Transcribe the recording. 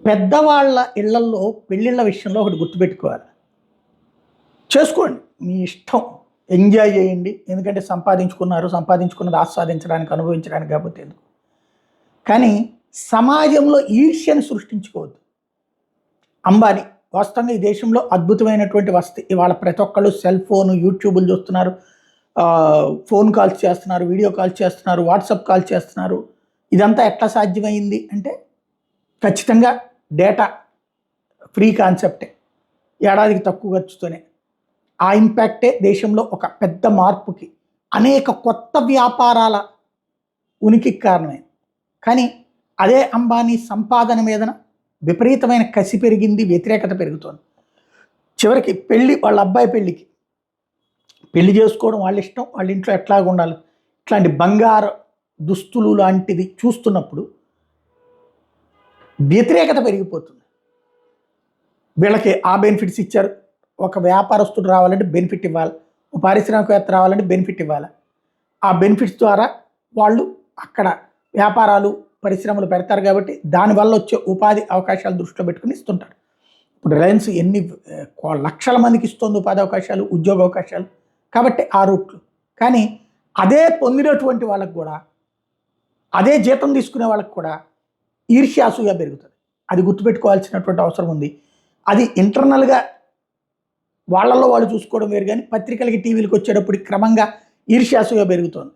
పెద్దవాళ్ళ ఇళ్లల్లో పెళ్ళిళ్ళ విషయంలో ఒకటి గుర్తుపెట్టుకోవాలి. చేసుకోండి మీ ఇష్టం, ఎంజాయ్ చేయండి. ఎందుకంటే సంపాదించుకున్నారు, సంపాదించుకున్నది ఆస్వాదించడానికి, అనుభవించడానికి కాకపోతే ఎందుకు. కానీ సమాజంలో ఈర్ష్యను సృష్టించుకోవద్దు. అంబానీ వాస్తవంగా ఈ దేశంలో అద్భుతమైనటువంటి వసతి. ఇవాళ ప్రతి ఒక్కళ్ళు సెల్ ఫోను, యూట్యూబ్లు చూస్తున్నారు, ఫోన్ కాల్స్ చేస్తున్నారు, వీడియో కాల్స్ చేస్తున్నారు, వాట్సాప్ కాల్స్ చేస్తున్నారు. ఇదంతా ఎట్లా సాధ్యమైంది అంటే ఖచ్చితంగా డేటా ఫ్రీ కాన్సెప్టే, ఏడాదికి తక్కువ ఖర్చుతోనే. ఆ ఇంపాక్టే దేశంలో ఒక పెద్ద మార్పుకి, అనేక కొత్త వ్యాపారాల ఉనికికి కారణమైంది. కానీ అదే అంబానీ సంపాదన మీదన విపరీతమైన కసి పెరిగింది, వ్యతిరేకత పెరుగుతోంది. చివరికి వాళ్ళ అబ్బాయి పెళ్లి చేసుకోవడం వాళ్ళ ఇష్టం, వాళ్ళ ఇంట్లో ఎట్లాగ ఉండాలి, ఇట్లాంటి బంగారు దుస్తులు లాంటిది చూస్తున్నప్పుడు వ్యతిరేకత పెరిగిపోతుంది. వీళ్ళకి ఆ బెనిఫిట్స్ ఇచ్చారు, ఒక వ్యాపారస్తుడు రావాలంటే బెనిఫిట్ ఇవ్వాలి, ఒక పారిశ్రామికవేత్త రావాలంటే బెనిఫిట్ ఇవ్వాలి. ఆ బెనిఫిట్స్ ద్వారా వాళ్ళు అక్కడ వ్యాపారాలు, పరిశ్రమలు పెడతారు కాబట్టి దానివల్ల వచ్చే ఉపాధి అవకాశాలు దృష్టిలో పెట్టుకుని ఇస్తుంటారు. ఇప్పుడు రిలయన్స్ ఎన్ని లక్షల మందికి ఇస్తుంది ఉపాధి అవకాశాలు, ఉద్యోగ అవకాశాలు. కాబట్టి ఆ రూట్లు. కానీ అదే పొందినటువంటి వాళ్ళకు కూడా, అదే జీతం తీసుకునే వాళ్ళకు కూడా ఈర్ష్యాసూయ పెరుగుతుంది. అది గుర్తుపెట్టుకోవాల్సినటువంటి అవసరం ఉంది. అది ఇంటర్నల్గా వాళ్ళల్లో వాళ్ళు చూసుకోవడం వేరు, కానీ పత్రికలకి, టీవీలకు వచ్చేటప్పుడు క్రమంగా ఈర్ష్యాసూయ పెరుగుతుంది.